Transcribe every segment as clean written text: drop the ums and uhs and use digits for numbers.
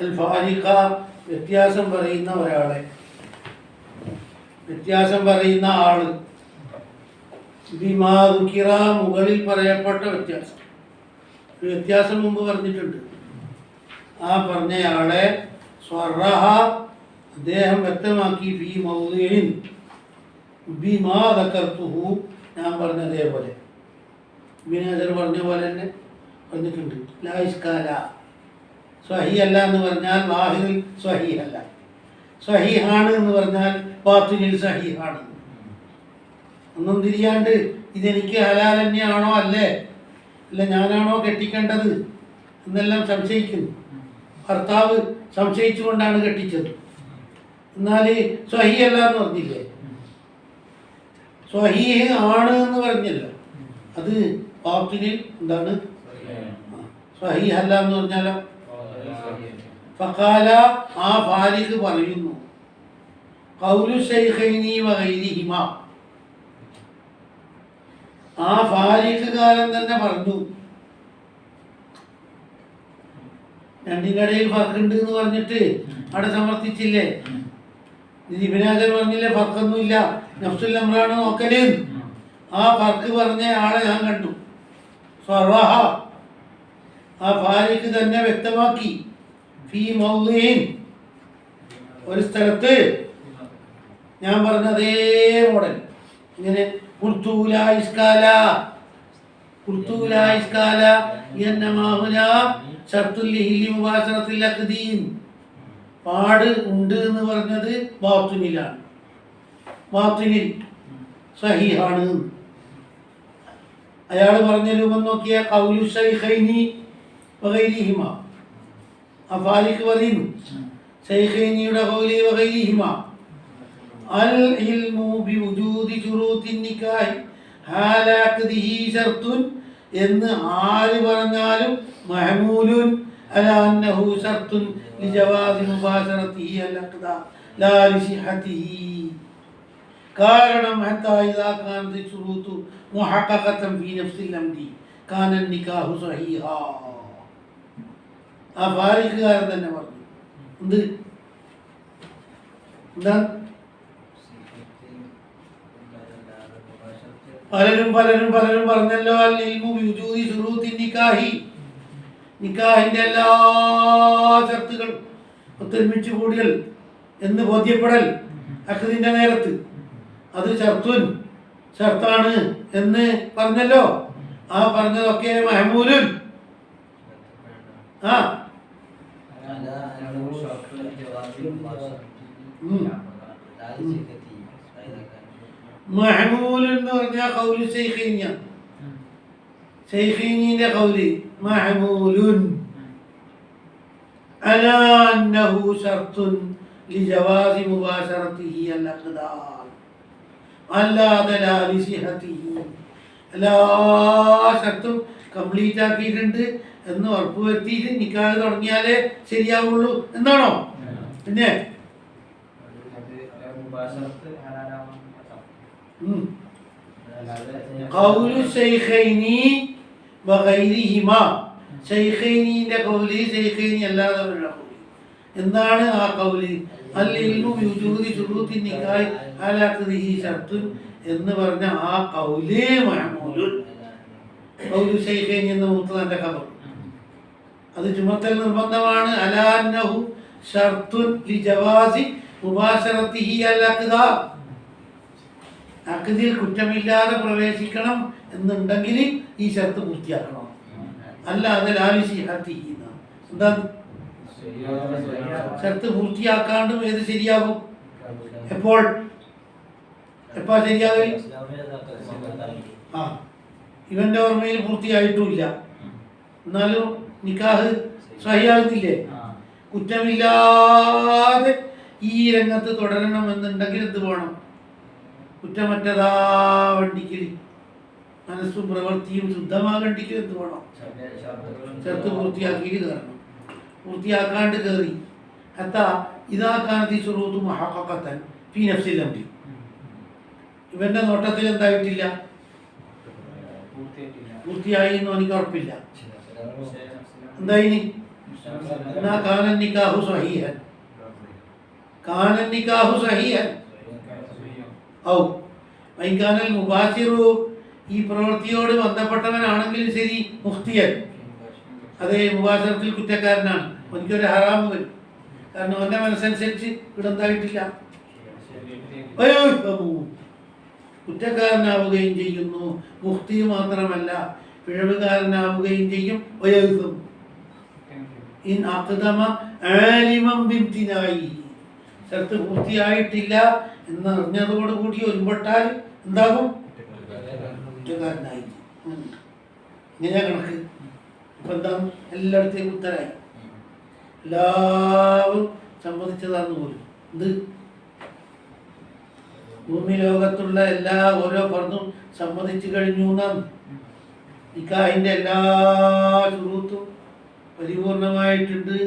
അൽ ഫാരിഖ വ്യത്യാസം പറയുന്ന ഒരാളെ, വ്യത്യാസം പറയുന്ന ആള്, ബിമാ ദുകിറ മുകളിൽ പറയപ്പെട്ട വ്യത്യാസം. ഒരു വ്യത്യാസം മുമ്പ് പറഞ്ഞിട്ടുണ്ട്. ആ പറഞ്ഞയാളെ സ്വറഹ അദ്ദേഹം വ്യക്തമാക്കി ഫീ മൗദിഇൻ ബിമാ ദകർതുഹു, ഞാൻ പറഞ്ഞതേപോലെ ഇബ്നു ഹജർ പറഞ്ഞ പോലെ തന്നെ പറഞ്ഞിട്ടുണ്ട്. ലാ ഇഷ്കാല, സ്വഹീഹല്ല എന്ന് പറഞ്ഞാൽ ലാഹിറിൽ സ്വഹീഹല്ല, സ്വഹീഹാണ് എന്ന് പറഞ്ഞാൽ ബാത്തിനിൽ സഹീഹാണ്. ഒന്നും തിരിയാണ്ട് ഇതെനിക്ക് ഹലാൽ തന്നെയാണോ അല്ലേ, അല്ല ഞാനാണോ കെട്ടിക്കേണ്ടത് എന്നെല്ലാം സംശയിക്കുന്നു. ഭർത്താവ് സംശയിച്ചുകൊണ്ടാണ് കെട്ടിച്ചത്. എന്നാൽ സ്വഹീഹല്ല എന്ന് പറഞ്ഞില്ലേ, സ്വഹീഹ് ആണ് എന്ന് പറഞ്ഞല്ലോ, അത് ബാത്തിനിൽ എന്താണ് സ്വഹീഹല്ല എന്ന് പറഞ്ഞാലോ. ഫഖാല ആ ഫാരിഖ് പറയുന്നു, ഖൗലു ശൈഖൈനി വഗൈരിഹിമ, ആ ഫാരിഖുകാരൻ തന്നെ പറഞ്ഞു. രണ്ടിൻ്റെ ഇടയിൽ ഫർക്കുണ്ട് എന്ന് പറഞ്ഞിട്ട് അവിടെ സമർത്ഥിച്ചില്ലേ. ഇബ്നു ഹജർ പറഞ്ഞില്ലേ ഫർക്കൊന്നുമില്ല, നഫ്സുൽ അംറാണ് നോക്കല്. ആ ഫർക്ക് പറഞ്ഞ ആളെ ഞാൻ കണ്ടു. സ്വറഹ ആ ഫാരിഖ് തന്നെ വ്യക്തമാക്കി ഫീ മൗദിഇൻ ഒരു സ്ഥലത്ത് ഞാൻ പറഞ്ഞ അതേ മോഡൽ ഇങ്ങനെ പാട് ഉണ്ട് എന്ന് പറഞ്ഞത് ബാത്തിനിലാണ്, ബാത്തിനിൽ സഹീഹാണ്. അയാൾ പറഞ്ഞ രൂപം നോക്കിയ ഖൗലു ശൈഖൈനി വഗൈരിഹിമ, ആ ഫാരിഖ് പറയുന്നു ശൈഖൈനിയുടെ ഖൗലി വഗൈരിഹിമ അൽ ഇൽമു ബിവുജൂദി ശുറൂത്തിൻ നിക്കാഹ് ഹാല അഖ്ദിഹി ശർത്തുൻ എന്ന് ആര് പറഞ്ഞാലും മഹ്മൂലുൻ അലാ അന്നഹു ശർത്തുൻ ലിജവാസി മുബാശറതിഹി അൽ അഖ്ദ ലാ ലിസിഹതിഹി. കാരണം ഹത്താ ഇദാ കാനത് ശുറൂതു മുഹഖഖതൻ ഫീ നഫ്സിൽ അംരി കാന നിക്കാഹു സഹീഹാ. ആ ഫാരിഖുകാരൻ തന്നെ പറഞ്ഞു. എന്ത് എന്താ പലരും പലരും പലരും പറഞ്ഞല്ലോ, അൽ ഇൽമു ബിവുജൂദി ശുറൂത്തിൻ നിക്കാഹി, നിക്കാഹിന്റെ എല്ലാ ഷർത്തുകളും ഒത്തൊരുമിച്ച് കൂടിയൽ എന്ന് ബോധ്യപ്പെടൽ അഖദിന്റെ നേരത്ത് അത് ഷർത്തുൻ ഷർത്താണ് എന്ന് പറഞ്ഞല്ലോ. ആ പറഞ്ഞതൊക്കെ മഹ്മൂലുൻ ആ മഹ്മൂൽ എന്ന് പറഞ്ഞാൽ ഖൗലു ശൈഖൈനിയ, ശൈഖൈനിയുടെ ഖൗലി മഹ്മൂലുൻ അലാ അന്നഹു ശർത്തുൻ ലിജവാസി മുബാശറതിഹി അൽ അഖ്ദാർ അല്ലാതെ ലാ ലിസിഹതിഹി, എല്ലാ ഷർത്തും കംപ്ലീറ്റ് ആക്കിയിട്ടുണ്ട് എന്ന് ഉറപ്പുവരുത്തിയിട്ട് നിക്കാഹ് തുടങ്ങിയാലേ ശരിയാവുള്ളൂ എന്നാണോ? പിന്നെ ഖൗലു ശൈഖൈനി വഗൈരിഹിമ, ശൈഖൈനിന്റെ ഖൗലി ശൈഖൈനി അല്ലാത്തവരുടെ ഖൗലി എന്താണ്? ആ ഖൗലി അൽ ഇൽമു ബിവുജൂദി ശുറൂത്തിൻ നിക്കാഹ് അലാ അഖ്ദിഹി ശർത്തുൻ എന്ന് പറഞ്ഞ ആ ഖൗലി മഹ്മൂലുൻ. ഖൗലു ശൈഖൈനി എന്ന മുത്തന്റെ ഖബർ അത് ചുമത്തൽ നിർബന്ധമാണ്. അലാ അന്നഹു ശർത്തുൻ ലിജവാസി മുബാശറതിഹി അൽ അഖ്ദാ, അഖദിൽ കുറ്റമില്ലാതെ പ്രവേശിക്കണം എന്നുണ്ടെങ്കിൽ ഈ ഷർത്ത് പൂർത്തിയാക്കണം. അല്ലാതെ ലാലിസിഹതിഹി എന്താ ഷർത്ത് പൂർത്തിയാക്കാണ്ടും ഏത് ശരിയാകും? എപ്പോൾ എപ്പാ ശരിയാകും? ആ ഇവന്റെ ഓർമ്മയിൽ പൂർത്തിയായിട്ടുമില്ല, എന്നാലും നിക്കാഹ് സ്വഹിയാകുന്നില്ലേ? കുറ്റമില്ലാതെ ഈ രംഗത്ത് തുടരണം എന്നുണ്ടെങ്കിൽ എന്ത് വേണം? കുറ്റമറ്റതാ വണ്ടിക്കൽ മനസ്സും പ്രവൃത്തിയും ശുദ്ധമാകണ്ടിക്കൽ എന്ത് വേണം? ഷർത്ത് പൂർത്തിയാക്കിയിട്ട് കയറണം. പൂർത്തിയാക്കാണ്ട് കയറി ഹത്താ ഇദാ കാനതി ശുറൂതു മുഹഖഖതൻ ഫീ നഫ്സിൽ അംരി, ഇവന്റെ നോട്ടത്തിൽ എന്തായിട്ടില്ല? പൂർത്തിയായി എന്ന് എനിക്ക് ഉറപ്പില്ല. എന്തായിനി? ना कानन निकाहु सही है, कानन निकाहु सही है ഔ വൈകാനൽ മുബാശിറു ഈ പ്രവൃത്തിയോട് ബന്ധപ്പെട്ടവനാണെങ്കിലും ശരി മുഖ്തിയൻ അതേ മുബാശറത്തിൽ കുറ്റക്കാരനാണ്, എനിക്കൊരു ഹറാമ് വരും. കാരണം അവൻ്റെ മനസ്സനുസരിച്ച് ഇടന്തായിട്ടില്ല, കുറ്റക്കാരനാവുകയും ചെയ്യുന്നു. മുഖ്തി മാത്രമല്ല പിഴവുകാരനാവുകയും ചെയ്യും. ഇൻ അഖ്ദമ ആലിമം ബിംതിനായി, ശർത്ത് പൂർത്തിയായിട്ടില്ല എന്നറിഞ്ഞതോടുകൂടി ഒരുപെട്ടാൽ എന്താകും? കുറ്റക്കാരനായി. ഇങ്ങനെ കണക്ക്. ഇപ്പം എന്താണ്? എല്ലായിടത്തേക്കും ഉത്തരായി, എല്ലാവരും സമ്മതിച്ചതാന്ന് പോലും. ഇത് ഭൂമി ലോകത്തുള്ള എല്ലാ ഓരോ ഫർദും സമ്മതിച്ചു കഴിഞ്ഞു എന്നാണ്. നിക്കാഹിൻ്റെ എല്ലാ ശുറൂത്തും പരിപൂർണമായിട്ടുണ്ട്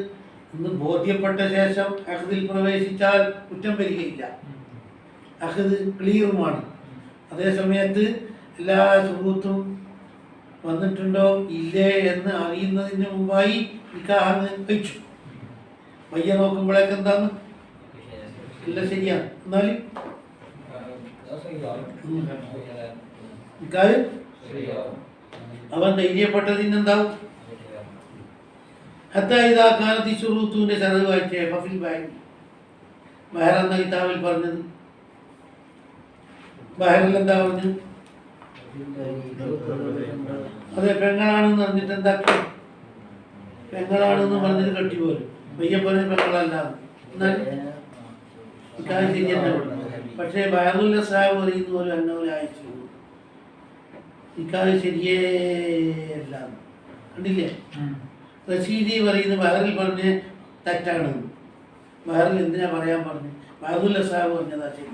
എന്ന് ബോധ്യപ്പെട്ട ശേഷം അഖദിൽ പ്രവേശിച്ചാൽ കുറ്റം വരികയില്ല. അഖദ് ക്ലിയറുമാണ്. അതേ സമയത്ത് എല്ലാ ശുറൂത്തും വന്നിട്ടുണ്ടോ ഇല്ലേ എന്ന് അറിയുന്നതിന് മുമ്പായി നിക്കാഹ് കഴിച്ചു. പയ്യ നോക്കുമ്പോഴേക്ക് എന്താണ്? ഇല്ല, ശരിയാണ്. എന്നാലും നിക്കാഹ് അവൻ ധൈര്യപ്പെട്ടതിനെന്താവും? ഹത്താ ഇദാ കാനത്തി ശുറൂത്തുവിന്റെ ശറഹ് വായിച്ചേ ഫഫിൽ ബഹരി. ബഹർ എന്ന കിതാബിൽ പറഞ്ഞത്, ബഹറിൽ എന്താ പറഞ്ഞു? അതെ, പെങ്ങളാണെന്ന് പറഞ്ഞിട്ട് എന്താക്കി? പെങ്ങളാണെന്ന് പറഞ്ഞിട്ട് കെട്ടിപ്പോലും. പയ്യെ പറഞ്ഞ പെങ്ങളല്ല. എന്നാൽ നിക്കാഹ് ശരിയെന്നെ. പക്ഷേ ബഹറുല്ല സാഹിബ് പറയുന്ന പോലെ അന്നവരായിച്ചു നിക്കാഹ് ശരിയേ അല്ല. കണ്ടില്ലേ? റഷീദി പറയുന്ന ബഹറിൽ പറഞ്ഞ് തെറ്റാണ്. ബഹറിൽ എന്തിനാ പറയാൻ പറഞ്ഞു? ബഹറുല്ല സാഹിബ് പറഞ്ഞതാ ശരി.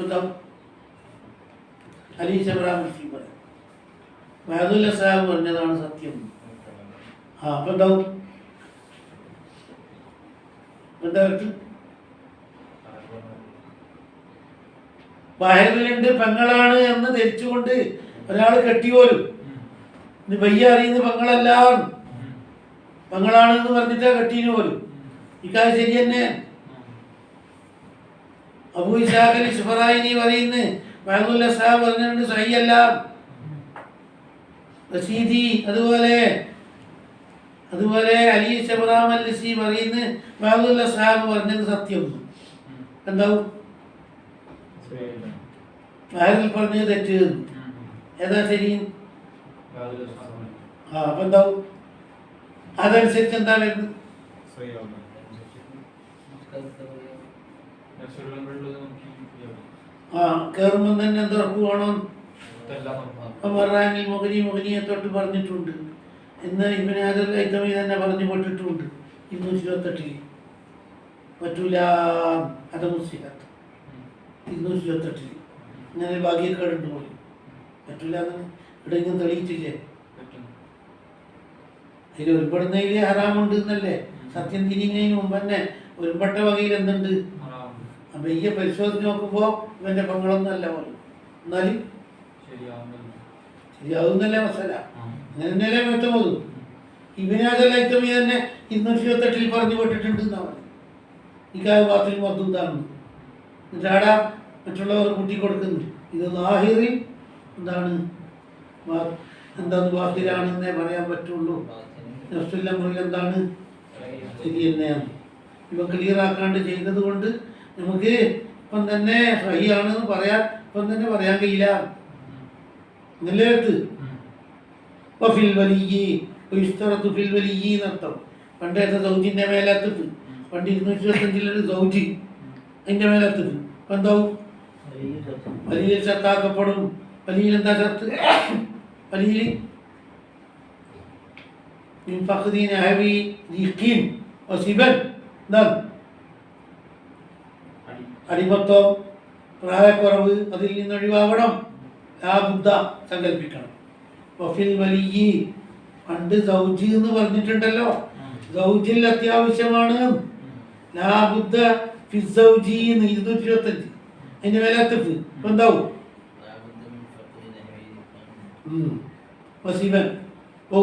എന്താ അലി ശബ്രാം പറയും ബഹറുല്ല സാഹിബ് പറഞ്ഞതാണ് സത്യം. അപ്പം എന്താവും? എന്താ ബഹറിലുണ്ട് പെങ്ങളാണ് എന്ന് ധരിച്ചുകൊണ്ട് ഒരാൾ കെട്ടിപ്പോലും. ഇനി വയ്യ അറിയുന്ന പെങ്ങളല്ല, പെങ്ങളാണെന്ന് പറഞ്ഞിട്ടാ കെട്ടീന് പോലും. ഇക്കാര്യം ശരി തന്നെ. അബൂ ഇസ്ഹാഖ് അൽ ശുഫറായിനി പറയുന്നു ബഹറുല്ല സാഹിബ് പറഞ്ഞിട്ടുണ്ട് സഹിയല്ല. റഷീദി അതുപോലെ അലി ശബ്രാം അൽ ലസി പറയുന്നു ബഹറുല്ല സാഹിബ് പറഞ്ഞത് സത്യം. എന്താവും? ബഹറിൽ പറഞ്ഞത് തെറ്റ്. ഏതാ ശരി? അപ്പൊ എന്താവും? അതനുസരിച്ച് എന്താ വരുന്നത്? കേറുമ്പോ തന്നെ എന്തുറപ്പ് വേണം? മുഖനിയെ തൊട്ട് പറഞ്ഞിട്ടുണ്ട്. ഇന്ന് ഇബ്നു ഹജർ ഹൈതമി തന്നെ പറഞ്ഞു പെട്ടിട്ടുണ്ട് 228 പറ്റൂല. അത് മുസ്ലിഹത്ത് 228 ഇങ്ങനെ ഭാഗ്യക്കേടുണ്ട് പോലും. പറ്റൂല എന്ന് ഇവിടെ ഇങ്ങനെ തെളിയിച്ചില്ലേ? അതിൽ ഒരുപെടുന്നതിൽ ഹറാമുണ്ട് എന്നല്ലേ? സത്യം തിരിയുന്നതിന് മുമ്പ് തന്നെ ഒരുപെട്ട വകയിൽ എന്തുണ്ട്? അപ്പൊ ഈ പരിശോധിച്ച് നോക്കുമ്പോ ഇവന്റെ പങ്കളൊന്നും അല്ല പോലും. എന്നാലും ശരിയാവുന്നല്ലേ മസല? അങ്ങനെ തന്നെയല്ലേ വ്യക്തമത്. ഇബിനാജലൈത്തമി തന്നെ 228 പറഞ്ഞു പെട്ടിട്ടുണ്ട് എന്നാ പറഞ്ഞു. നിക്കാഹ് ബാത്തിൽ മർദൂദാണ്. എന്നിട്ടാടാ മറ്റുള്ളവർ കൂട്ടിക്കൊടുക്കുന്നു. ഇത് ലാഹിറിൽ എന്താണ്? എന്താണ്? ബാത്തിലാണെന്നേ പറയാൻ പറ്റുള്ളൂ. നഫ്സുൽ അംറിൽ എന്താണ്? ശരി തന്നെയാണ്. ഇവ ക്ലിയർ ആക്കാണ്ട് ചെയ്തത് കൊണ്ട് നമുക്ക് ഇപ്പം തന്നെ സഹിയാണെന്ന് പറയാൻ ഇപ്പം തന്നെ പറയാൻ കഴിയില്ല. എന്നല്ലേത്ത് ഫിൽ വലിയ്യി ഇസ്തറത്തു ഫിൽ വലിയ്യി എന്നർത്ഥം. പണ്ടത്തെ സൗജിൻ്റെ മേലത്തിട്ട് പണ്ട് 225 സൗജി അതിൻ്റെ മേലത്തിട്ട് ഇപ്പം എന്താവും? വലിയ ചർത്താക്കപ്പെടും. വലിയ എന്താ ചർത്ത്? വലിയ അടിമത്തം, പ്രായക്കുറവ്, അതിൽ നിന്നൊഴിവാകണം. ലാബുദ്ധ സങ്കല്പിക്കണം. വഫിൽ വലിയ്യി പണ്ട് സൗജി എന്ന് പറഞ്ഞിട്ടുണ്ടല്ലോ, സൗജിൽ അത്യാവശ്യമാണ്. ലാബുദ്ധ ഫി സൗജി 225 അതിന്റെ മേലത്തിട്ട് ഇപ്പം എന്താവും? വസിബൻ ഔ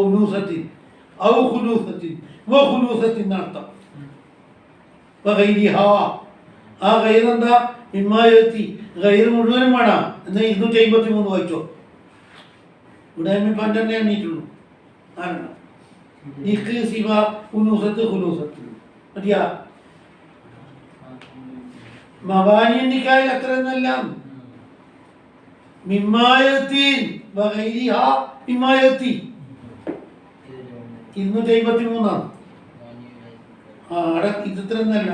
ഖുനൂസത്തിൻ എന്നർത്ഥം. ആ ഗൈർ എന്താ? മിമ്മായത്തി ഗൈർ മുഴുവനും വേണം. എന്നാൽ 253 വായിച്ചോ. ഇവിടെ പണ്ടെണ്ണേ എണ്ണീറ്റുള്ളൂ. ആരണം നിക്ക് സിവ ഉനൂസത്ത് ഹുലൂസത്ത് മതിയാ. മവാനി എണ്ണിക്കായി അത്രയൊന്നല്ല. മിമ്മായത്തീൻ മിമ്മായത്തി 253 അവിടെ ഇത്രയൊന്നല്ല.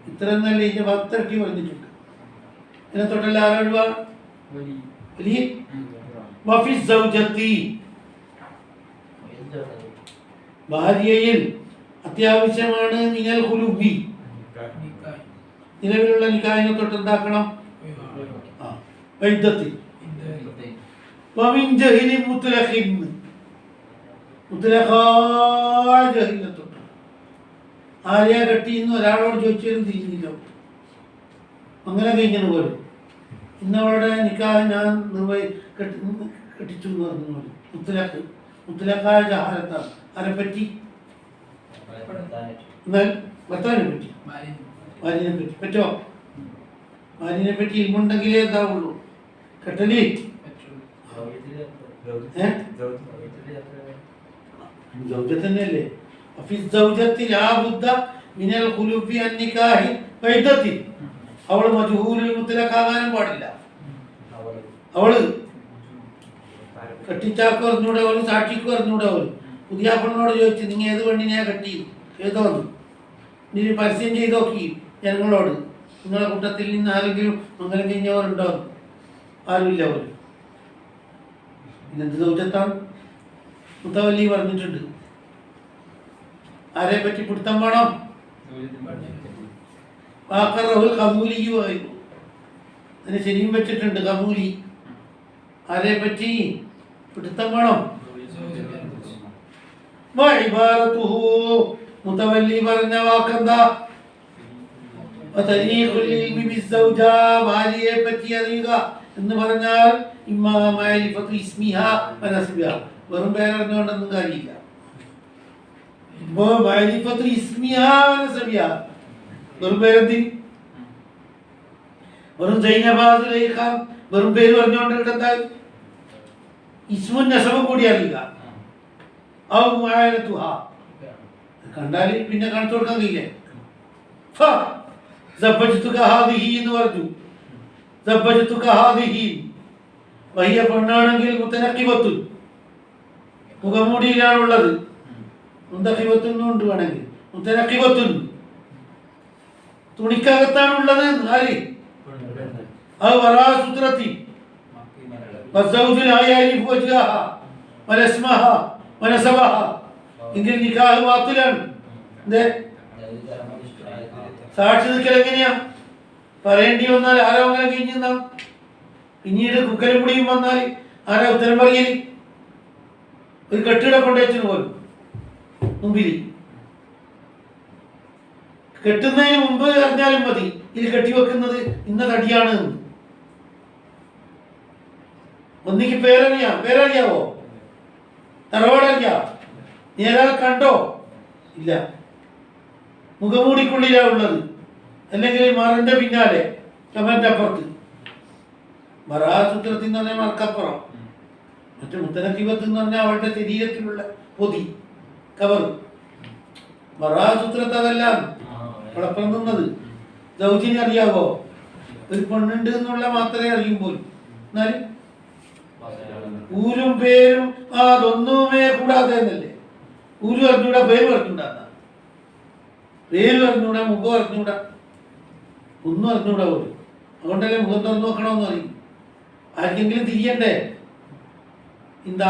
ഇത്രയൊന്നല്ല. ഇതിന്റെ 10 ഇരട്ടി പറഞ്ഞിട്ടുണ്ട്. ഇതിനെ തൊട്ടല്ല ആരൊഴിവാ വലിയ ഭാര്യയിൽ അത്യാവശ്യമാണ് മിനൽ ഖുലുബി നിലവിലുള്ള നിക്കാഹിനെ തൊട്ട് എന്താക്കണം? ആര്യ കെട്ടിന്ന് ഒരാളോട് ചോദിച്ചാലും തിരിഞ്ഞില്ല. അങ്ങനെ കഴിഞ്ഞ പോലെ ഇന്നവളുടെ നിക്കാഹ് ഞാൻ കെട്ടിച്ചു എന്ന് പറഞ്ഞു പോലെ മുത്തലക്കായ ജഹാരത്താണ്. ആരെപ്പറ്റി? എന്നാൽ ഭർത്താവിനെ പറ്റി, ഭാര്യനെ പറ്റി. പറ്റോ? ഭാര്യനെ പറ്റി ഇൽമുണ്ടെങ്കിലേ എന്താവുള്ളൂ കെട്ടലി. തന്നെയല്ലേ? അവള് മജ്ഹൂലുൽ മുത്തലഖാകാനും പാടില്ല. അവള് കെട്ടിച്ചാക്ക് പറഞ്ഞൂടെ, അവന് സാക്ഷിക്ക് പറഞ്ഞൂടെ. അവന് പുതിയാപ്പളിനോട് ചോദിച്ചു നിങ്ങൾ ഏത് പെണ്ണിനെയാ കെട്ടി ഏതോന്ന് നീ പരസ്യം ചെയ്ത് നോക്കി ജനങ്ങളോട്. നിങ്ങളെ കൂട്ടത്തിൽ നിന്ന് ആരെങ്കിലും മംഗലം കഴിഞ്ഞവരുണ്ടോ? ആരുമില്ല. അവർ ഇതെന്ത് സൗജത്താണ്? മുത്തവല്ലി പറഞ്ഞിട്ടുണ്ട്. ആരെ പറ്റി പിടുത്തം വേണം? അതിന് ശരിയും വെച്ചിട്ടുണ്ട്. കമൂലി ആരെ പറ്റി പിടുത്തം വേണം? മുത്തവല്ലി പറഞ്ഞ വാക്കെന്താ? ഭാര്യയെ പറ്റി അറിയുക എന്ന് പറഞ്ഞാൽ വെറും പേരറിഞ്ഞുകൊണ്ടൊന്നും കാര്യമില്ല. വെറും പേരെന്തി? വെറും ജൈനബാദുലേഖാൻ വെറും പേര് പറഞ്ഞുകൊണ്ട് എന്തായി? ഇസ്മുൻ നസബും കൂടി അറിയുക. കണ്ടാൽ പിന്നെ കാണിച്ചു കൊടുക്കാൻ കഴിയില്ലേ? എന്ന് പറഞ്ഞു. വഹിയ പെണ്ണാണെങ്കിൽ മുത്തനക്കിബത്തുൻ മുഖമൂടിയിലാണുള്ളത്. മുന്തക്കിബത്തുന്നുണ്ട് വേണമെങ്കിൽ. മുത്തനക്കിബത്തുൻ തുണിക്കകത്താണുള്ളത്. ആര്? അത് വറാസുത്രത്തി എങ്കിൽ നിക്കാഹ് ബാത്തിലാണ്. സാക്ഷി നിൽക്കൽ എങ്ങനെയാ? പറയേണ്ടി വന്നാൽ ആരോ അങ്ങനെ കഴിഞ്ഞാൽ പിന്നീട് കുക്കലും മുടിയും വന്നാൽ ആരാ ഉത്തരം പറയല്? ഒരു കെട്ടിടം കൊണ്ടുവച്ചു പോലും മുമ്പിൽ. കെട്ടുന്നതിന് മുമ്പ് അറിഞ്ഞാലും മതി ഇത് കെട്ടിവെക്കുന്നത് ഇന്ന തടിയാണ്. ഒന്നിക്ക് പേരറിയാവോ? തറവാടറിയാ? നീ ഒരാളെ കണ്ടോ? ഇല്ല. മുഖമൂടിക്കുള്ളിലാ ഉള്ളത്. അല്ലെങ്കിൽ മറന്റെ പിന്നാലെ കമന്റെ അപ്പുറത്ത്. മറാസൂത്രത്തിൽ എന്ന് പറഞ്ഞാൽ മറക്കപ്പുറം. മറ്റു മുത്തനക്കിബത്ത് എന്ന് പറഞ്ഞാൽ അവളുടെ ശരീരത്തിലുള്ള പൊതി കവർ. മറാസൂത്രത്ത് അതല്ല കുഴപ്പം നിന്നത്. ദൗജിനെ അറിയാവോ? ഒരു പെണ്ണുണ്ട് എന്നുള്ള മാത്രമേ അറിയുമ്പോൾ. എന്നാലും ഊരും പേരും അതൊന്നുമേ കൂടാതെ എന്നല്ലേ. ഊര് അറിഞ്ഞൂടാ, പേര് അറിഞ്ഞൂടാ. പേര് അറിഞ്ഞൂടാ, മുഖം അറിഞ്ഞൂടാ, ഒന്നും അറിഞ്ഞൂടാ പോലും. അതുകൊണ്ടല്ലേ മുഖം തുറന്നു നോക്കണമെന്ന് പറയും. ആർക്കെങ്കിലും തിരിയണ്ടേ? എന്താ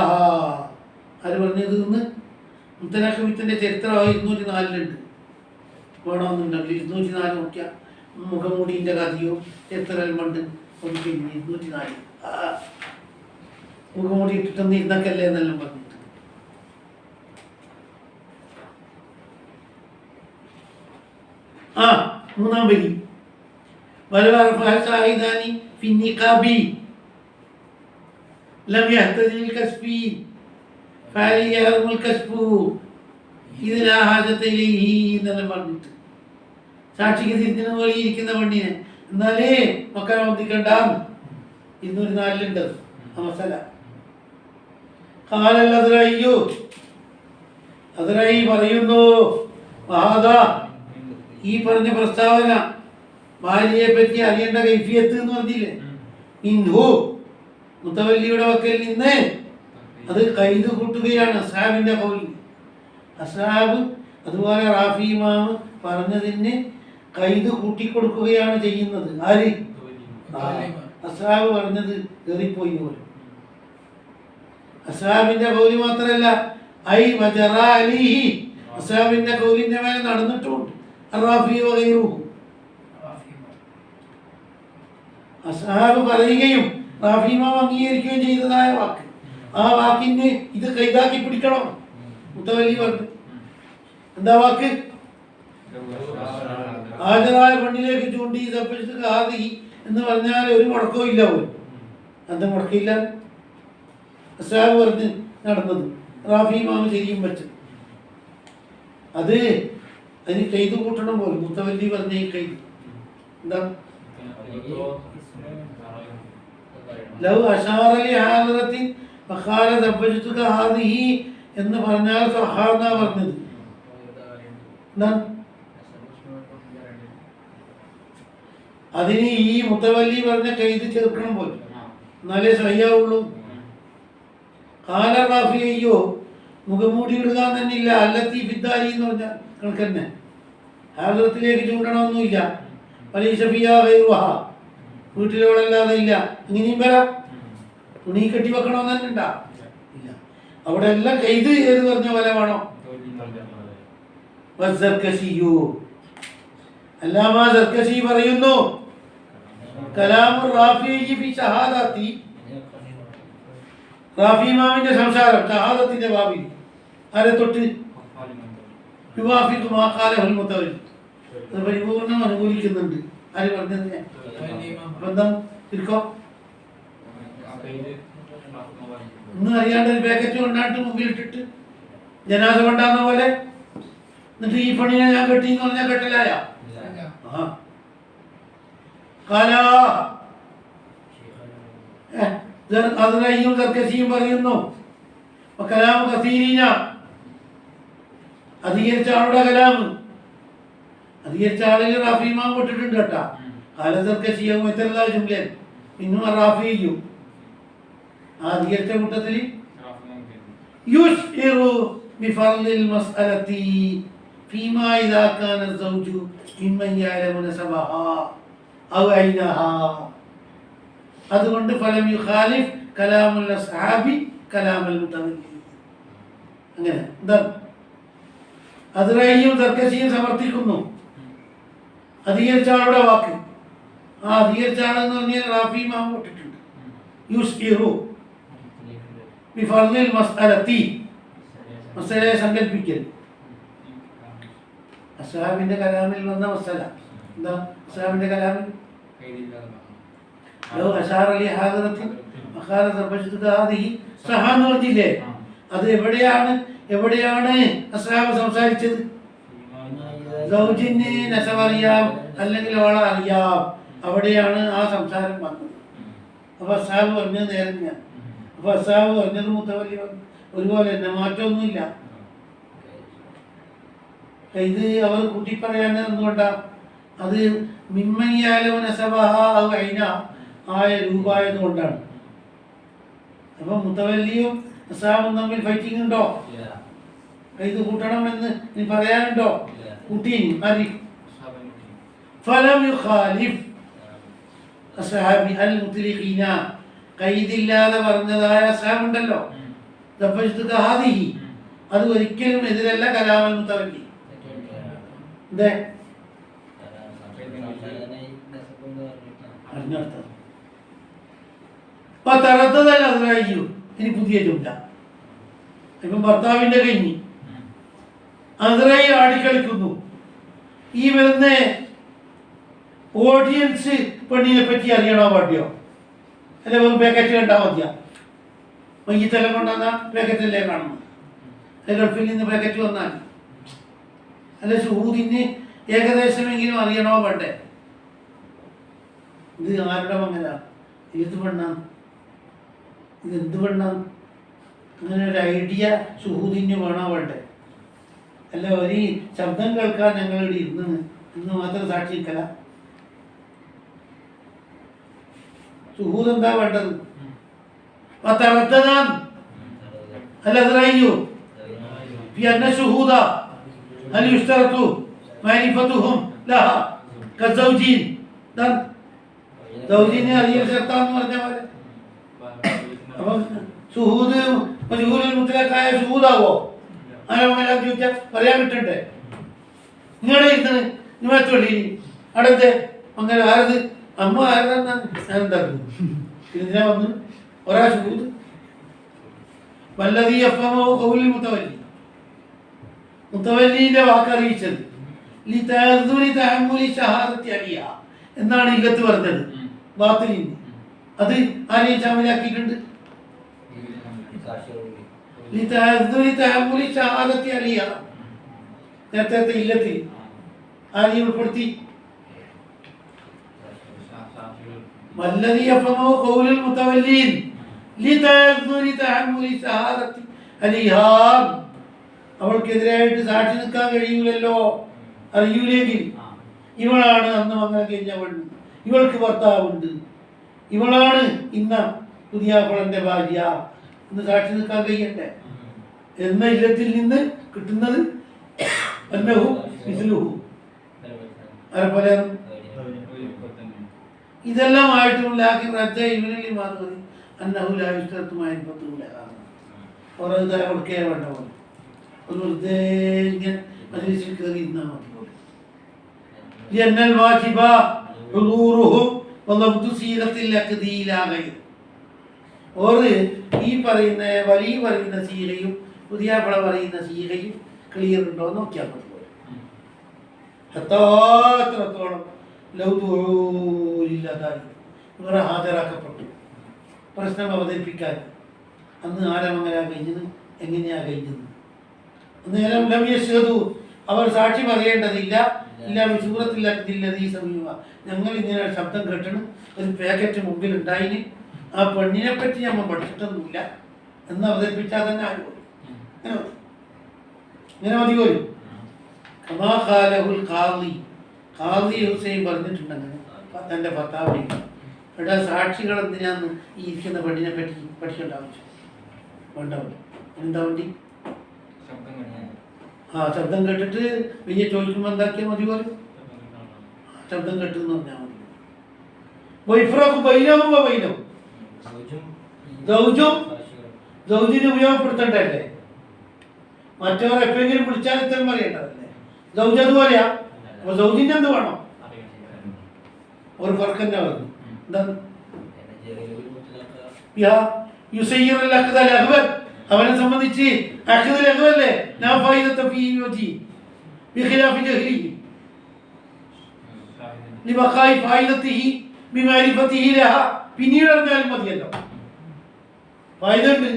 ആര് പറഞ്ഞത്? ഇന്ന് മുത്തനാഖിബത്തിന്റെ ചരിത്രം 204 വേണമെന്നുണ്ടെങ്കിൽ 204 നോക്കിയാൽ മുഖംമൂടിന്റെ കഥയോ ചരിത്രമുണ്ട്. 204 മുഖംമൂടി ഇട്ടിട്ടൊന്നും ഇരുന്നക്കല്ലേ എന്നെല്ലാം പറഞ്ഞിട്ട്. മൂന്നാം വരി ഇതിലാഹാജത്തിലെ ഈ എന്നെല്ലാം പറഞ്ഞിട്ട് സാക്ഷിക്ക് തിരിഞ്ഞു പോലെ ഇരിക്കുന്ന പെണ്ണിനെ എന്നാലേ മക്കളെ ഒന്നിക്കണ്ടാന്ന് 204 ആ മസല. കാലല്ലതറയ്യോ അതിനായി പറയുന്നു മഹാദാ ഈ പറഞ്ഞ പ്രസ്താവന ഭാര്യയെ പറ്റി അറിയേണ്ട കൈഫിയത്ത് എന്ന് പറഞ്ഞില്ലേ ഇൻഹു മുത്തവല്ലിയുടെ വക്കൽ നിന്ന് അത് കൈത് കൂട്ടുകയാണ് അസ്ഹാബിന്റെ കൗലി. അസ്ഹാബ് അതുപോലെ റാഫി ഇമാം പറഞ്ഞതിന് കൈത് കൂട്ടിക്കൊടുക്കുകയാണ് ചെയ്യുന്നത്. ആര്? അസ്ഹാബ് പറഞ്ഞത് കയറിപ്പോയി പോലും. അസ്ഹാബിന്റെ കൗലി മാത്രമല്ല ഐ വജറ അലിഹി അസ്ഹാബിന്റെ കൗലിന്റെ മേലെ നടന്നിട്ടുമുണ്ട്. റാഫി വഗൈറുഹു അസ്ഹാബ് പറയുകയും റാഫി ഇമാം അംഗീകരിക്കുകയും ചെയ്തതായ വാക്ക്, ആ വാക്കിന് ഇത് കൈതാക്കി പിടിക്കണം. മുത്തവല്ലി പറഞ്ഞു എന്താ വാക്ക്? ഹാജരായ പെണ്ണിലേക്ക് ചൂണ്ടി ആദി എന്ന് പറഞ്ഞാൽ ഒരു മുടക്കവും ഇല്ല പോലും. എന്താ മുടക്കില്ല? അസ്ഹാബ് പറഞ്ഞ് നടന്നത് റാഫി ഇമാം ശരിയും പറ്റും. അത് അതിന് കൈത് കൂട്ടണം പോലും. മുത്തവല്ലി പറഞ്ഞ ഈ കൈത് എന്താ? ലൗ അശാറലി ഹാലറത്തിൻ ഫഖാല ദബ്ബജതുക ഹാദിഹി എന്ന് പറഞ്ഞാൽ സഹാബ പറഞ്ഞത് എന്താ? അതിന് ഈ മുത്തവല്ലി പറഞ്ഞ കൈത് ചേർക്കണം പോലും, എന്നാലേ സഹിയാവുള്ളൂ. കാല റാഫി അയ്യോ മുഖംമൂടി ഇടുക തന്നെയില്ല. അല്ലത്തി ഫിദ്ദാരി എന്ന് പറഞ്ഞാൽ കണക്ക് തന്നെ. ഹാലറത്തിലേക്ക് ചൂണ്ടണമൊന്നുമില്ല. വീട്ടിലോളല്ലാതെ ഇല്ല. ഇങ്ങനെയും വരാം. തുണി കെട്ടി വെക്കണമെന്ന് തന്നെ ഉണ്ടാ ഇല്ല. അവിടെ എല്ലാം കൈത് ഏത് പറഞ്ഞ പോലെ വേണോ? അല്ലാമാ സർക്കശി പറയുന്നു കലാമു റാഫി ഫി ഷഹാദത്തി, റാഫി ഇമാമിന്റെ സംസാരം ഷഹാദത്തിന്റെ ബാബിൽ ആരെ തൊട്ട് യുവാഫിഖു മാ ഖാലഹുൽ മുതവല്ലി പരിപൂർണം അനുകൂലിക്കുന്നുണ്ട്. ആര് പറഞ്ഞത്? ബന്ധം ഇരിക്കോ ഒന്നും അറിയാണ്ട് ഒരു പാക്കറ്റ് കൊണ്ടാട്ട് മുമ്പിലിട്ടിട്ട് ജനാസ കൊണ്ടാന്ന പോലെ എന്നിട്ട് ഈ പണിയെ ഞാൻ കെട്ടി എന്ന് പറഞ്ഞാൽ കെട്ടലായ അതിനും കർക്കശിയും പറയുന്നു കലാമ് കസീരീന അധികരിച്ച ആളുടെ കലാമ് അധികരിച്ച ആളിൽ റാഫി ഇമാം കൊട്ടിട്ടുണ്ട് കേട്ടാ. കാലസർക്കശിയും എത്ര ജുംലൻ ഇന്നും റാഫി ചെയ്യും. ആ അധികരിച്ച കൂട്ടത്തിൽ യുശ്ഇറു ബിഫർളിൽ മസ്അലതി ഫീമാ ഇദാ കാന സൗജു മിമ്മൻ യഅലമു നസബഹാ ഔ ഐനഹാ. അതുകൊണ്ട് ഫലം യുഖാലിഫ് കലാമുൽ അസ്ഹാബി കലാമുൽ മുതവല്ലി. അങ്ങനെ എന്താ അതിറയും സർക്കശിയും സമർത്ഥിക്കുന്നു അധികരിച്ച ആളുടെ വാക്ക്. ആ അധികരിച്ച ആളെന്ന് പറഞ്ഞാൽ റാഫി ഇമാം കൊട്ടിട്ടുണ്ട്. യുശ്ഇറു ബിഫർളിൽ മസ്അലതി മസലയെ സങ്കല്പിക്കൽ. അസ്ഹാബിന്റെ കലാമിൽ വന്ന മസല എന്താ? അസ്ഹാബിന്റെ കലാമിൽ ലോ അശാറ ലി ഹാദിറത്തിൻ ഫഖാല ദബ്ബജതുക ഹാദിഹി സഹാന്ന് പറഞ്ഞില്ലേ? അത് എവിടെയാണ് അസ്ഹാബ് സംസാരിച്ചത്? സൗജിന് നസവറിയാം അല്ലെങ്കിൽ അവളെ അറിയാം, അവിടെയാണ് ആ സംസാരം വന്നത്. അപ്പൊ അസ്ഹാബ് പറഞ്ഞത് നേരം ഞാൻ. അപ്പൊ അസ്ഹാബ് പറഞ്ഞത് മുത്തവല്ലി ഒരുപോലെ തന്നെ, മാറ്റമൊന്നുമില്ല. ഇത് അവർ കൂട്ടി പറയാൻ എന്തുകൊണ്ടാ? അത് മിമ്മയ്യാലോ നസബഹ ഐന ആയ രൂപായത് കൊണ്ടാണ്. അപ്പൊ മുത്തവല്ലിയും അസ്ഹാബും തമ്മിൽ ഫൈറ്റിംഗ് ഉണ്ടോ? ഇത് കൂട്ടണമെന്ന് നീ പറയാനുണ്ടോ? കൂട്ടീനി ആരി ഫലം യുഖാലിഫ് അസ്ഹാബി അൽ മുത്ലിഖീന ഖൈദില്ലാതെ പറഞ്ഞതായ അസ്ഹാബ് ഉണ്ടല്ലോ ദബ്ബജതുക ഹാദിഹി, അത് ഒരിക്കലും എതിരല്ല കലാമൽ മുത്തവല്ലി. എന്തേ അറിഞ്ഞർത്ഥം തറത്തതല്ല അതിനായിരിക്കും. ഇനി പുതിയ ചുണ്ട ഇപ്പം ഭർത്താവിന്റെ കഴിഞ്ഞ് അതിനായി ആടിക്കളിക്കുന്നു. ഈ വരുന്ന ഓഡിയൻസ് പെണ്ണിനെ പറ്റി അറിയണോ പാടിയോ? അല്ലെ വെറും പാക്കറ്റ് കണ്ടാ മതിയാ? മയ്യത്തെല്ലാം കൊണ്ടുവന്ന പാക്കറ്റല്ലേ കാണുന്നത്? ഗൾഫിൽ നിന്ന് പാക്കറ്റ് വന്നാൽ അല്ല ഷുഹൂദിന് ഏകദേശമെങ്കിലും അറിയണോ വേണ്ടേ? ഇത് ആരുടെ മങ്ങലാണ്? ഏത് പെണ്ണാണ്? ഇതെന്ത് പെണ്ണാണ്? അങ്ങനെ ഒരു ഐഡിയ ഷുഹൂദിന് വേണോ വേണ്ടേ? അല്ല ഒരു ശബ്ദം കേൾക്കാൻ ഞങ്ങളിവിടെ ഇന്ന് മാത്രം സാക്ഷി നിൽക്കല. ഷുഹൂദ് എന്താ വേണ്ടത്? അല്ല അതിലയ്യോ بأن الشهود هل يشترط معرفتهم لها كالزوجين زوجين അറിയൽ ഷർത്താന്ന് പറഞ്ഞ പോലെ അപ്പം ഷുഹൂദ് മജ്ഹൂലുൽ മുത്ലഖായ ഷുഹൂദാവോ? ആരാ ചോദിച്ചാൽ പറയാൻ കിട്ടണ്ടേ? നിങ്ങളുടെ ഇരുന്ന് നിങ്ങളെത്തുള്ളി അടുത്ത് അങ്ങനെ ആരത് അമ്മ ആരെന്നാ ഞാനെന്താക്കും ഇതിനാ വന്ന് ഒരാ ഷുഹൂദ് വല്ലതീ അഫമോ കൗലിൽ മുത്തവല്ലി മുത്തവല്ലിന്റെ വാക്കറിയിച്ചത് എന്നാണ് ഇല്ലത്ത് പറഞ്ഞത്. ബാത്തിലിന് അത് ആരെയും ശാമിലാക്കിയിട്ടുണ്ട്. നേരത്തെ ഇല്ലത്തിൽ ആരെയും ഉൾപ്പെടുത്തി വല്ലതീ അഫമോ കൗലുൽ മുത്തവല്ലീൻ അവൾക്കെതിരായിട്ട് സാക്ഷി നിൽക്കാൻ കഴിയൂലല്ലോ. അറിയൂലെങ്കിൽ ഇവളാണ് അന്ന് വന്നാൽ കഴിഞ്ഞ പെണ്ണ്, ഇവൾക്ക് ഭർത്താവുണ്ട്, ഇവളാണ് ഇന്ന പുതിയാപ്പളന്റെ ഭാര്യ എന്ന് സാക്ഷി നിൽക്കാൻ കഴിയണ്ടേ? എന്ന ഇല്ലത്തിൽ നിന്ന് കിട്ടുന്നത് ഇതെല്ലാം ആയിട്ടും ഓരോ കൊടുക്കേ വേണ്ട പോലെ ഒരു വെറുതെ ഇങ്ങനെ മജ്‌ലിസിൽ കയറി ഇരുന്നാൽ മതി പോലെ. ഈ പറയുന്ന വലിയ പറയുന്ന സീലയും പുതിയാപ്പള പറയുന്ന സീലയും ക്ലിയർ ഉണ്ടോ എന്ന് നോക്കിയാൽ മതി പോലെ. എത്രത്തോളം ലൗദൂരില്ലാതായി ഇവരെ ഹാജരാക്കപ്പെട്ടു പ്രശ്നം അവതരിപ്പിക്കാൻ. അന്ന് ആരമങ്ങലാ കഴിഞ്ഞത്, എങ്ങനെയാ കഴിഞ്ഞത്? അന്നേരം ലമ്യശ്വതു അവർ സാക്ഷി പറയേണ്ടതില്ല. ഇല്ല സൂറത്തില്ലാത്തതില്ലതീ സമീപ ഞങ്ങൾ ഇങ്ങനെ ശബ്ദം കേട്ടണം, ഒരു പാക്കറ്റ് മുമ്പിൽ ഉണ്ടായിന്, ആ പെണ്ണിനെ പറ്റി നമ്മൾ പഠിച്ചിട്ടൊന്നുമില്ല എന്ന് അവതരിപ്പിച്ചാൽ തന്നെ ആരും ഇങ്ങനെ മതി പോലും. ഖാദി ഹുസൈൻ പറഞ്ഞിട്ടുണ്ടെങ്കിൽ തൻ്റെ ഭർത്താവിനെ ഇവിടെ സാക്ഷികൾ എന്തിനാന്ന് ഈ ഇരിക്കുന്ന പെണ്ണിനെ പറ്റി പഠിക്കേണ്ട ആവശ്യം വേണ്ടാവില്ല. എന്താ വേണ്ടി? ശബ്ദം കേട്ടിട്ട് വലിയ ചോദിക്കുമ്പോൾ എന്താക്കിയാൽ മതി പോലെ ശബ്ദം കേട്ടെന്ന് പറഞ്ഞാൽ മതി. ദൗജിനെ ഉപയോഗപ്പെടുത്തണ്ടല്ലേ? മറ്റവർ എപ്പോഴെങ്കിലും വിളിച്ചാൽ ഇത്തരം പറയേണ്ടതല്ലേ? ദൗജ് അതുപോലെയാ. അപ്പൊ ദൗജിന്റെ എന്ത് വേണം? ഒരു ഫർക്കന്നെ പറഞ്ഞു എന്താണ് അവനെ സംബന്ധിച്ച് പിന്നീട് അറിഞ്ഞാലും മതിയല്ലോ. ഫായിദുണ്ട്,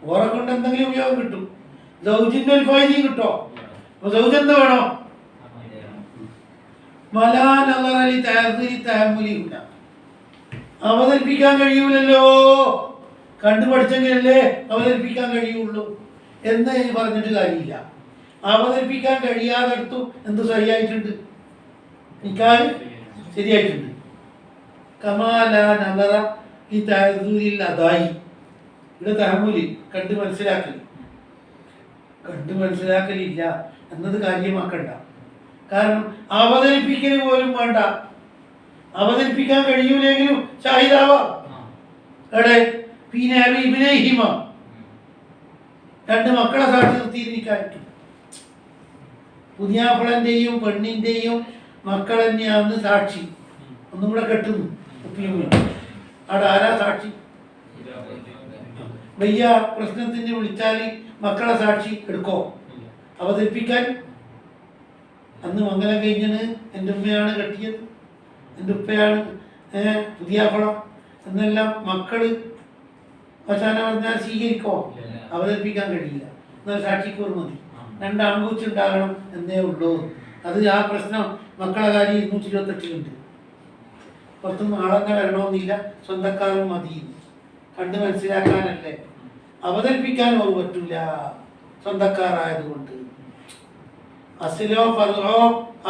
ഓറെ കൊണ്ട് എന്തെങ്കിലും ഉപയോഗം കിട്ടും. ദൗജിന്റെ ഒരു ഫായിദയും കിട്ടോ? അപ്പൊ ദൗജ് എന്ത് വേണോ? അവതരിപ്പിക്കാൻ കഴിയൂലല്ലോ, കണ്ടുപഠിച്ചെങ്കിലല്ലേ അവതരിപ്പിക്കാൻ കഴിയുള്ളൂ എന്ന് പറഞ്ഞിട്ട് കാര്യമില്ല. അവതരിപ്പിക്കാൻ കഴിയാതെടുത്തു എന്ത് ശരിയായിട്ടുണ്ട്? നിക്കാഹ് ശരിയായിട്ടുണ്ട്. അതായി ഇവിടെ തഹമൂലി കണ്ട് മനസ്സിലാക്കലില്ല എന്നത് കാര്യമാക്കണ്ട. കാരണം അവതരിപ്പിക്കല് പോലും വേണ്ട. അവതരിപ്പിക്കാൻ കഴിയൂലെങ്കിലും ഷാഹിദാവാം. എവിടെ? പിന്നെ ഇബ്നഹിമ രണ്ട് മക്കളെ സാക്ഷി നിർത്തിയിരിക്കാറ്റും. പുതിയാപ്പളന്റെയും പെണ്ണിന്റെയും മക്കൾ തന്നെയാണ് സാക്ഷി. ഒന്നും കൂടെ കെട്ടുന്നു അവിടെ ആരാ സാക്ഷി? വയ്യ പ്രശ്നത്തിന് വിളിച്ചാൽ മക്കളെ സാക്ഷി എടുക്കോ അവതരിപ്പിക്കാൻ? അന്ന് മംഗലം കഴിഞ്ഞത് എൻ്റെ ഉമ്മയാണ് കെട്ടിയത്, എൻ്റെ ഉപ്പയാണ് പുതിയാപ്പളം എന്നെല്ലാം മക്കള് അവസാനം പറഞ്ഞാൽ സ്വീകരിക്കോ? അവതരിപ്പിക്കാൻ കഴിയില്ല. എന്നാൽ സാക്ഷിക്ക് ഒരു മതി. 2 ആൺകുച്ചുണ്ടാകണം എന്നേ ഉള്ളൂ. അത് ആ പ്രശ്നം മക്കളെ കാര്യം 228 പുറത്തുനിന്ന് ആളെന്നെ വരണമെന്നില്ല, സ്വന്തക്കാരും മതി. കണ്ട് മനസ്സിലാക്കാനല്ലേ, അവതരിപ്പിക്കാൻ ഒരു പറ്റില്ല സ്വന്തക്കാരായതുകൊണ്ട്. അസിലോ ഫർഹോ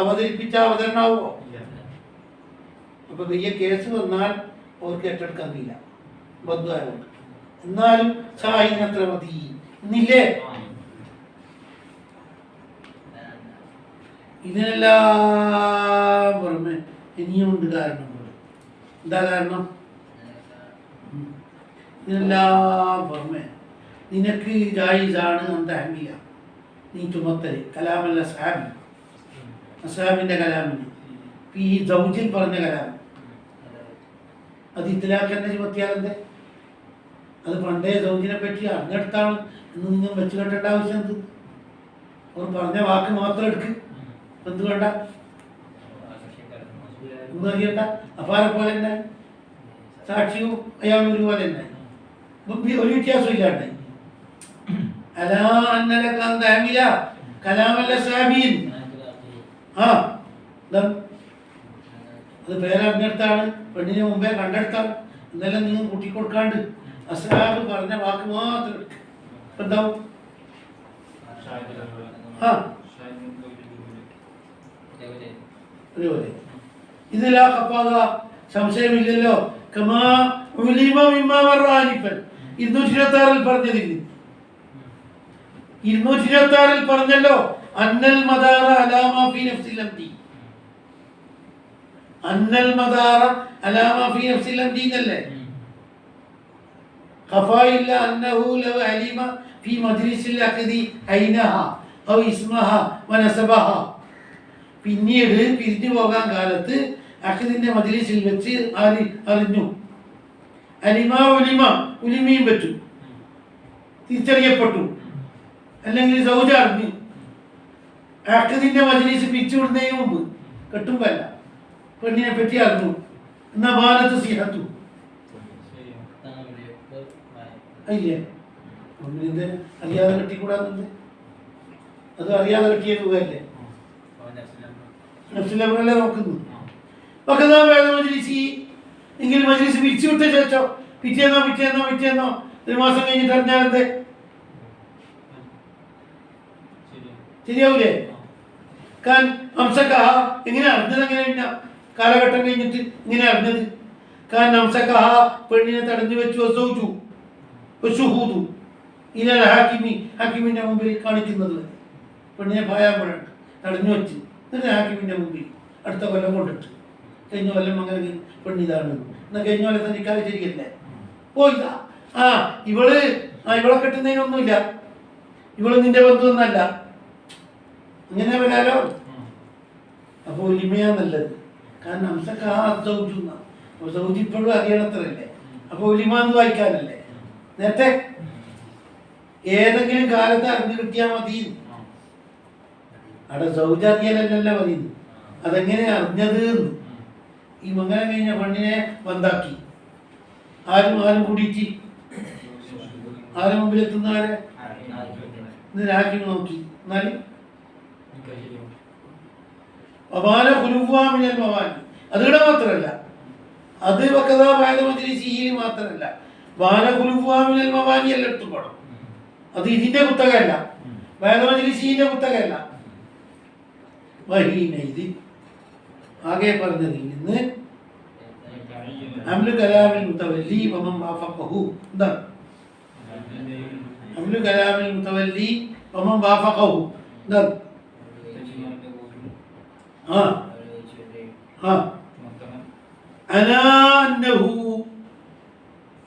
അവതരിപ്പിച്ച അവതരണാവോ? അപ്പൊ വലിയ കേസ് വന്നാൽ അവർക്ക് ഏറ്റെടുക്കാൻ കഴിയില്ല ബന്ധുവായതുകൊണ്ട്. എന്നാലും ഷാഹിദിനത്ര മതി എന്നില്ലേ? ഇതിനെല്ലാം പുറമെ ഇനിയുമുണ്ട് കാരണം. എന്താ കാരണം? ഇതിനെല്ലാം പുറമെ നിനക്ക് ജായിസാണ് അന്ത ഹമില, നീ ചുമത്തല് കലാമല്ല സാബി, അസാബിന്റെ കലാമിന് ഈ ദൗജിൽ പറഞ്ഞ കലാം അത് ഇത്തിലാക്ക് തന്നെ ചുമത്തിയാലെന്തേ? അത് പണ്ടേ ദൗജിനെ പറ്റി അറിഞ്ഞെടുത്താണ് എന്ന് നിങ്ങൾ വെച്ച് കെട്ടേണ്ട ആവശ്യം എന്ത്? അവർ പറഞ്ഞ വാക്ക് മാത്രം എടുക്ക്, എന്ത് വേണ്ട ഒന്നും അറിയണ്ട. അപ്പാരെ പോലെ തന്നെ സാക്ഷിയും അയാൾ ഒരുപോലെ തന്നെ, ഒരു വ്യത്യാസം ഇല്ലാണ്ടായി. അലാ അന്നലക അന്ത ഹമില കലാമല്ല സാബീൻ. ആ അത് പേരറിഞ്ഞെടുത്താണ്, പെണ്ണിനെ മുമ്പേ കണ്ടെടുത്താണ്, ഇന്നെല്ലാം നിങ്ങൾ കൂട്ടിക്കൊടുക്കാണ്ട് അസ്ഹാബ് പറഞ്ഞ വാക്ക് മാത്രം എടുക്കുക. എന്താവും? ആ ഒരുപോലെ ഇതിലാ കപ്പാക സംശയമില്ലല്ലോ. കമാ ഉലിമ മിമ്മാ മർറാനിഫൻ 226 പറഞ്ഞതിൽ 226 പറഞ്ഞല്ലോ അന്നൽ മദാറ അലാമ ഫീ നഫ്സിൽ അംദി, അന്നൽ മദാറ അലാമ ഫീ നഫ്സിൽ അംദി എന്നല്ലേ? ഖഫായില്ല അന്നഹു ലൗ അലിമ ഫീ മജ്ലിസിൽ അഖദി ഐനഹ ഔ ഇസ്മഹ വനസബഹ. പിന്നീട് പിരിഞ്ഞു പോകാൻ കാലത്ത് അഖദിന്റെ മജ്ലിസിൽ വെച്ച് അറിഞ്ഞു. അലിമ ഉലിമ, ഉലിമയും പറ്റു, തിരിച്ചറിയപ്പെട്ടു, അല്ലെങ്കിൽ സൗജ അറിഞ്ഞു. അഖദിന്റെ മജ്ലിസ് പിരിച്ചുവിടുന്നതിന് മുമ്പ്, കെട്ടുമ്പല്ല, പെണ്ണിനെ പറ്റി അറിഞ്ഞു. എന്നാ ബാലത്ത് സിഹത്തു ഇല്ലേ? ഒന്നിനെ അറിയാതെ കെട്ടിക്കൂടാന്നുണ്ട്. അത് അറിയാതെ കെട്ടിയ തുകയല്ലേ, നഫ്സിലല്ലേ നോക്കുന്നു. എങ്കിൽ മജ്ലിസ് പിരിച്ചുവിട്ട ശേഷം പിറ്റേന്നോ 1 മാസം കഴിഞ്ഞിട്ട് അറിഞ്ഞാലെന്തേ? ശരിയാവൂലേ? എങ്ങനെ അറിഞ്ഞത്? എങ്ങനെ കാലഘട്ടം കഴിഞ്ഞിട്ട് ഇങ്ങനെ അറിഞ്ഞത്? പെണ്ണിനെ തടഞ്ഞു വെച്ചു, ഹാക്കിമിന്റെ മുമ്പിൽ കാണിക്കുന്നത്. പെണ്ണിനെ പായാമ്പഴം തടഞ്ഞു വെച്ച് എന്നിട്ട് ഹാക്കിമിന്റെ മുമ്പിൽ അടുത്ത കൊല്ലം കൊണ്ടിട്ട്, കഴിഞ്ഞ കൊല്ലം അങ്ങനെ പെണ്ണിതാണ് എന്നാൽ കഴിഞ്ഞ കൊല്ലത്തെ നിക്കാതെ ശരിയല്ലേ? പോയിതാ ഇവളെ കെട്ടുന്നതിനൊന്നുമില്ല, ഇവള് നിന്റെ ബന്ധുവൊന്നല്ല, അങ്ങനെ വരാലോ. അപ്പോൾ ഒലിമയാ നല്ലത്. കാരണം സൗജി ഇപ്പോഴും അറിയണത്രല്ലേ, അപ്പൊ ഒലിമ എന്ന് വായിക്കാനല്ലേ. നേരത്തെ ഏതെങ്കിലും കാലത്ത് അറിഞ്ഞു കിട്ടിയാൽ മതി. അവിടെ സൗജ അറിയലല്ല പറയുന്നു, അതെങ്ങനെ അറിഞ്ഞത്? ഈ മംഗലം കഴിഞ്ഞ പെണ്ണിനെ ബന്ധാക്കി, ആരും കൂടിയിട്ട് മുമ്പിലെത്തുന്നവരെ ഹാക്കി നോക്കി. എന്നാലും അതുകൂടെ മാത്രല്ല, അത് മാത്രല്ല, വാനകുലുഫാമിനൽ മവാനി എല്ലായിടത്തും പോണം. അത് ഇതിന്റെ പുസ്തകമല്ല, വേദമജ്ലിസിന്റെ പുസ്തകമല്ല. ഇത് ആകെ പറഞ്ഞതിൽ നിന്ന് അംലു കലാമിൽ മുതവല്ലി വമൻ വാഫഖഹു. എന്താണ് അംലു കലാമിൽ മുതവല്ലി വമൻ വാഫഖഹു? എന്താണ്?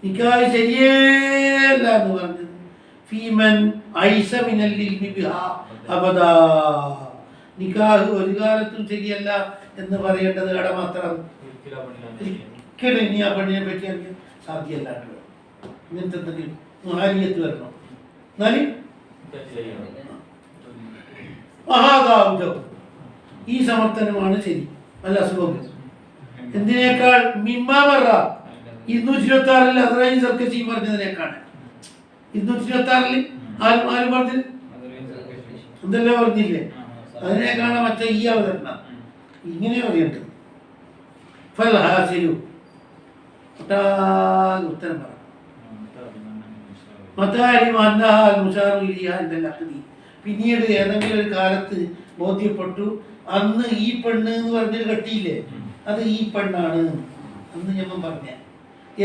നിക്കാഹ് ശരിയല്ല എന്ന് പറഞ്ഞത് ഫീമൻ ഐസ മിനൽ ഇൽമി ബിഹാ അബദാ. നിക്കാഹ് ഒരു കാലത്തും ശരിയല്ല എന്ന് പറയേണ്ടത് കട മാത്രം. ഒരിക്കലും ഇനി ആ പെണ്ണിനെ പറ്റി അറിയാൻ സാധ്യമല്ലാണ്ട് ഇങ്ങനത്തെ എന്തെങ്കിലും മഹാരിയത്ത് വരണം. എന്നാലും മഹാദാവുദം ഈ സമർത്ഥനമാണ് ശരി, നല്ല അസുഖം. എന്തിനേക്കാൾ മിമ്മാമറ 226 അസ്രായി സർക്കസി പറഞ്ഞതിനേക്കാണ്. 226 ആരും പറഞ്ഞത് എന്തെല്ലാം പറഞ്ഞില്ലേ? അതിനെ കാണാൻ മറ്റേ ഈ അവതരണം ഇങ്ങനെ പറയണ്ടത്. ഫൽഹാസിലു ഉത്തരം പറ പിന്നീട് ഏതെങ്കിലും ഒരു കാലത്ത് ബോധ്യപ്പെട്ടു അന്ന് ഈ പെണ്ണ് എന്ന് പറഞ്ഞൊരു കെട്ടിയില്ലേ, അത് ഈ പെണ്ണാണ് അന്ന് ഞമ്മ പറഞ്ഞ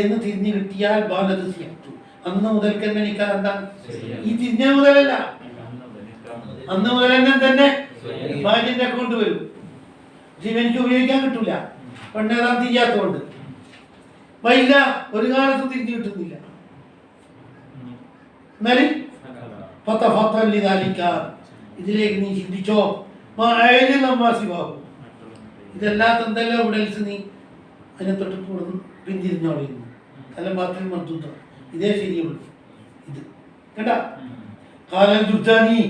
എന്ന് തിരിഞ്ഞു കിട്ടിയാൽ ബാലത് സിയത്തു, അന്ന് മുതൽക്ക് തന്നെ നിക്കാഹ് എന്താണ്? ഈ തിരിഞ്ഞ മുതലല്ല, അന്ന് മുതൽ തന്നെ ഭാര്യന്റെ അക്കൗണ്ട് വരും. പക്ഷെ എനിക്ക് ഉപയോഗിക്കാൻ കിട്ടൂല, പെണ്ണേതാൻ തിരിയാത്തോണ്ട്. വൈല ഒരു കാലത്തും തിരിഞ്ഞു കിട്ടുന്നില്ല. എന്നാലും ഇതിലേക്ക് നീ ചിന്തിച്ചോ, ഇതല്ലാത്ത എന്തെല്ലാം ഉടൽസ് നീ അതിനെ തൊട്ട് കൂടുന്നു പിന്തിരിഞ്ഞോളിയുന്നു. അല്ല മാത്രം മർദ്ദം ഇതേ ശരിയുള്ളൂ. ഇത് കേട്ടാ കാലൽ ജുർജാനി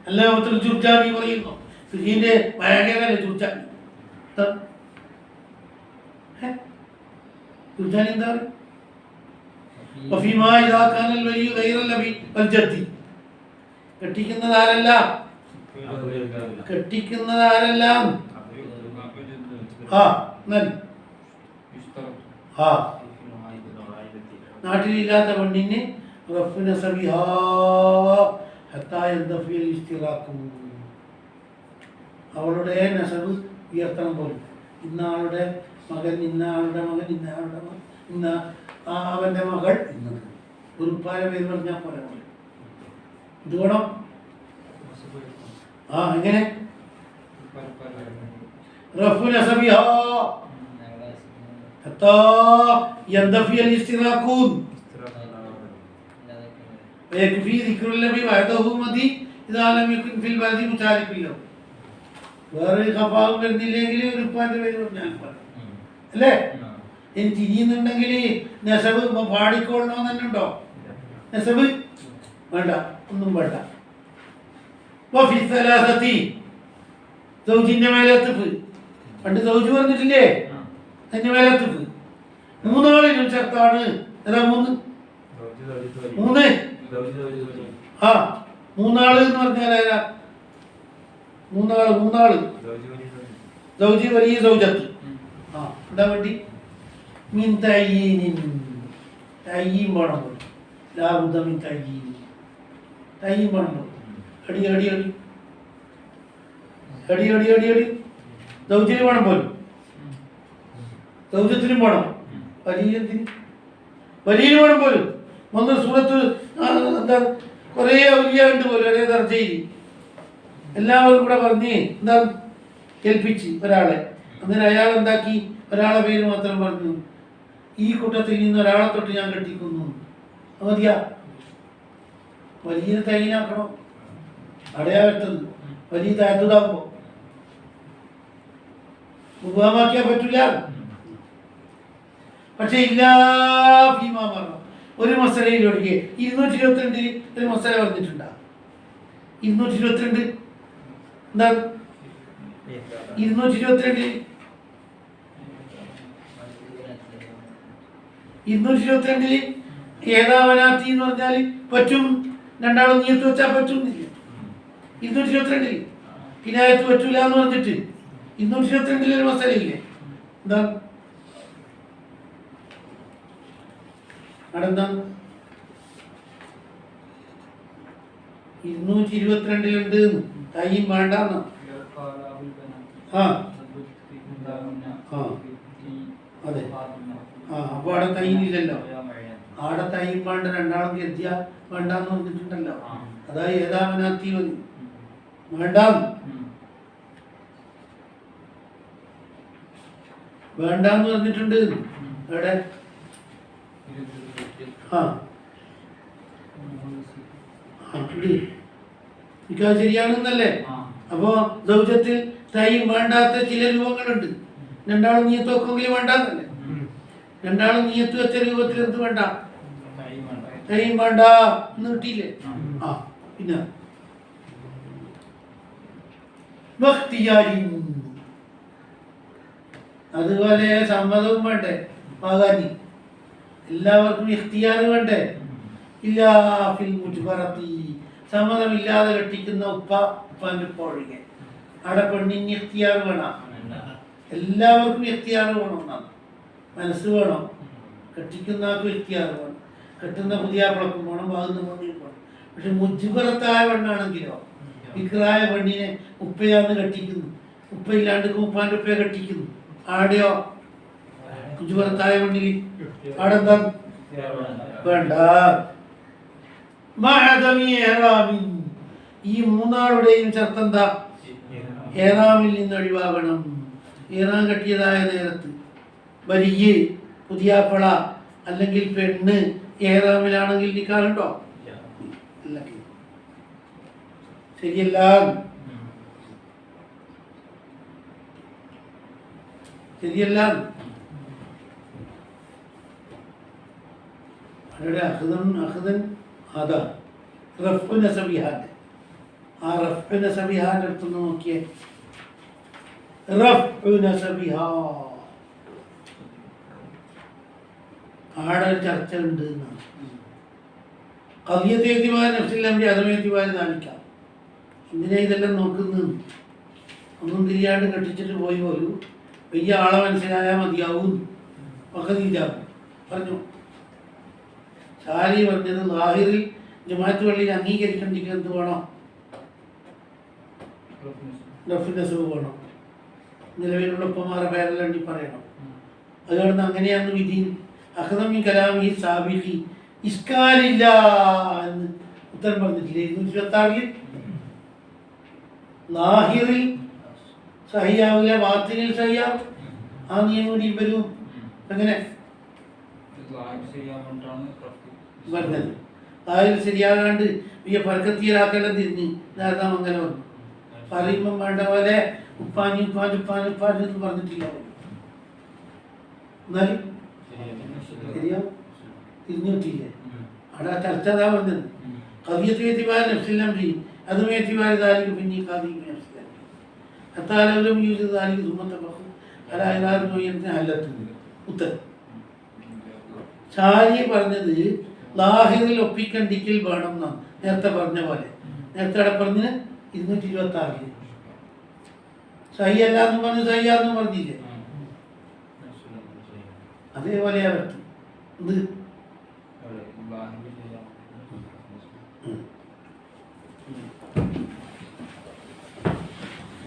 അല്ല ജുർജാനി പറയുന്നു. ഫിഖിന്റെ ഭയങ്കരല്ലേ ജുർജാനി. ജുർജാനി എന്താ പറയുക? കെട്ടിക്കുന്നതാരെല്ലാം നാട്ടിലില്ലാത്ത പെണ്ണിന് അവളുടെ നസബ് ഉയർത്തണം പോലും. ഇന്നാളുടെ മകൻ, ഇന്നാളുടെ മകൻ, ഇന്നാളുടെ മകൻ, ഇന്ന അവന്റെ മകൾ, ഇന്നത് ഉറുപ്പാല പേര് പറഞ്ഞാൽ പോലെ പോലെ ഇത് വേണം. എങ്ങനെ റഫു നസബിഹാ ഹത്താ യന്തഫി അൽ-ഇസ്തിറാഖൂൻ വയക്ഫി ദിക്റുൽ നബി വഹദഹു മദി ഇദാ ലം യകുൻ ഫിൽ ബലദി മുതാരിഫിൻ ലഹു. വേറെ ഖഫാവും വരുന്നില്ലെങ്കിൽ ഉറുപ്പാന്റെ പേര് പറഞ്ഞാൽ പോലെ അല്ലേ? ഇനി തിരിയുന്നുണ്ടെങ്കിൽ നെസബ് പാടിക്കൊള്ളണമെന്ന് തന്നെ ഉണ്ടോ? നെസബ് വേണ്ട, ഒന്നും വേണ്ട. സൗജിന്റെ മേലത്തിപ്പ് പണ്ട് സൗജ് പറഞ്ഞിട്ടില്ലേ, അതിന്റെ മേലത്തിപ്പ് മൂന്നാളിലും ചേർത്താണ്. ഏതാ മൂന്ന്? മൂന്നാള് എന്ന് പറഞ്ഞാൽ ആരാ? മൂന്നാള് സൗജി വലിയ സൗജത്ത്. എന്താ വേണ്ടി? മീൻ തയ്യീനിൻ തയ്യീൻ വേണം. ലാബുദ്ധ മീൻ തയ്യീൻ തയ്യീൻ വേണം. അടി അടി അടി അടി അടി അടി അടി ദൗത്യത്തിന് വേണം പോലും, ദൗത്യത്തിനും വേണം, വലിയത്തിന് വലിയ വേണം പോലും. ഒന്ന് സൂറത്ത് എന്താ കുറേ വലിയ ഉണ്ട് പോലും ഒരേ ദർജയിൽ എല്ലാവരും കൂടെ പറഞ്ഞ് എന്താ കേൾപ്പിച്ച് ഒരാളെ. അങ്ങനെ അയാൾ എന്താക്കി, ഒരാളെ പേര് മാത്രം പറഞ്ഞു, ഈ കൂട്ടത്തിൽ നിന്ന് ഒരാളെ തൊട്ട് ഞാൻ കെട്ടിക്കുന്നു. മതിയാ, വലിയ തൈനാക്കണം. അടയാളത്തത് വലിയ താഴ്ത്തതാകുമ്പോ മുഖമാക്കിയാ പറ്റൂല. പക്ഷെ ഇല്ലാ ഭീമാ പറഞ്ഞു ഒരു മസലയിൽ ഒഴികെ 222 ഒരു മസല പറഞ്ഞിട്ടുണ്ടാ. 222 എന്താ? 222 ഏതാവനാത്തി എന്ന് പറഞ്ഞാൽ പറ്റും, രണ്ടാളും നീയത്ത് വെച്ചാൽ പറ്റുന്നില്ല. 222 കിനായത്ത് പറ്റൂല എന്ന് പറഞ്ഞിട്ട് 222 ഒരു മസലയില്ലേ? എന്താ അടെന്താ 222 തയ്യും വേണ്ടെന്ന്. അതെ, അപ്പൊ അവിടെ തയ്യില്ലല്ലോ. ആടെ തയ്യും വേണ്ട, രണ്ടാളും ഗദ്യ വേണ്ടെന്ന് പറഞ്ഞിട്ടുണ്ടല്ലോ. അതായത് ഏതാമനാത്തി വേണ്ടെന്ന് പറഞ്ഞിട്ടുണ്ട്. എവിടെ? നിക്കാഹ് ശരിയാണെന്നല്ലേ? അപ്പോ ദൗത്യത്തിൽ തയ്യും വേണ്ടാത്ത ചില രൂപങ്ങളുണ്ട്. രണ്ടാളും നീയത്ത് വെക്കെങ്കിലും വേണ്ടെന്നല്ലേ? രണ്ടാളും നീയത്ത് വെച്ച രൂപത്തിൽ എന്ത് വേണ്ട? തയ്യും വേണ്ട എന്ന് കിട്ടിയില്ലേ? പിന്നെ അതുപോലെ സമ്മതവും വേണ്ടേ? ആകാനി എല്ലാവർക്കും ഇഖ്തിയാർ വേണ്ടേ? ഇല്ലാ ഫിൽ മുജ്ബറത്തി സമ്മതമില്ലാതെ കെട്ടിക്കുന്ന ഉപ്പാൻ്റെ ഉപ്പ ഒഴികെ. അവിടെ പെണ്ണിന് ഇഖ്തിയാർ വേണം, എല്ലാവർക്കും ഇഖ്തിയാർ വേണം എന്നാണ്. മനസ്സ് വേണം, കെട്ടിക്കുന്നവർക്കും ഇഖ്തിയാർ വേണം, കെട്ടുന്ന പുതിയാപ്പിളക്കും വേണം, വാങ്ങുന്ന പെണ്ണിനും വേണം. പക്ഷെ മുജ്ബറത്തായ പെണ്ണാണെങ്കിലോ, വിക്രായ പെണ്ണിനെ ഉപ്പയാന്ന് കെട്ടിക്കുന്നു, ഉപ്പയില്ലാണ്ട് ഉപ്പാൻ്റെ ഉപ്പയെ കെട്ടിക്കുന്നു. ആടെയോ മുജ്ബറത്തായ പെണ്ണിൽ ആടെന്താ വേണ്ട. ഈ മൂന്നാളുടെയും ചർത്ത എന്താ? ഏറാമിൽ നിന്ന് ഒഴിവാകണം. ഏറാൻ കെട്ടിയതായ നേരത്ത് വലിയ പുതിയാപ്പള അല്ലെങ്കിൽ പെണ്ണ് ഏറാമിലാണെങ്കിൽ നിക്കാറുണ്ടോ? ശരിയല്ല, ശരിയല്ല. അവരുടെ അഹ്ദൻ അതാ റഫ് നസബിഹാന്റെ. ആ റഫ് നസബിഹാന്റെ അടുത്ത് നോക്കിയേ, റഫ് നസബിഹാ ആടെ ചർച്ച ഉണ്ട് എന്നാണ്. കവിയത്തേത്തിവാൻ നഫ്സില്ലാമിന്റെ അതമേത്തിവാൻ കാണിക്കാം. എന്തിനാ ഇതെല്ലാം നോക്കുന്നത്? ഒന്നും തിരിയാണ്ട് കെട്ടിച്ചിട്ട് പോയി പോലും വലിയ ആളെ മനസ്സിലായാൽ മതിയാവും. പകതീജാവും പറഞ്ഞു. ഷാരി പറഞ്ഞത് ലാഹിറിൽ ജമാഅത്ത് പള്ളിയിൽ അംഗീകരിക്കണ്ടെങ്കിൽ എന്ത് വേണം? റഫിനസ് വേണം. നിലവിലുള്ള ഉപ്പമാരുടെ പേരെല്ലാം എണ്ണി പറയണം. അതുകൊണ്ട് അങ്ങനെയാന്ന് വിധി. അഹ്ദമി കലാമി സാബിഖി ഇസ്കാലില്ല എന്ന് ഉത്തരം പറഞ്ഞിട്ടില്ലേ? 226 ലാഹിറിൽ സഹിയാവില്ല, ബാത്തിനിൽ സഹിയാവും. ആ നിയമം കൂടി വരും. അങ്ങനെ പറഞ്ഞത് ലാഹിർ ശരിയാകാണ്ട് ഈ പറക്കത്തിയിലാക്കെല്ലാം തിരിഞ്ഞ് മംഗലം പറയുമ്പം വേണ്ട പോലെ ഉപ്പാനി ഉപ്പാൻ എന്ന് പറഞ്ഞിട്ടില്ല. എന്നാലും ശരിയാ തിരിഞ്ഞിട്ടില്ലേ? അവിടെ ആ ചർച്ച അതാ പറഞ്ഞത്. കവിയത്തേത്തിവാൻ നഫ്സില്ലാം ചെയ്യും, അതും ഏത്തിവാൻ താലിക്ക് പിന്നെ കാതിക്ക് അത്താലും യൂസ് താലിക്ക് സുമത്തെ പക്കും അല്ലാതെ അല്ലത്തുണ്ട്. ഉത്തരം ഷാരി പറഞ്ഞത് ലാഹിറിൽ ഒപ്പിക്കണ്ടിക്കൽ വേണം എന്നാണ്. നേരത്തെ പറഞ്ഞ പോലെ, നേരത്തെ അവിടെ പറഞ്ഞ് 226 സഹിയല്ല എന്ന് പറഞ്ഞ് സഹിയാന്ന് പറഞ്ഞില്ലേ? അതേപോലെ അവർക്ക് ഇത്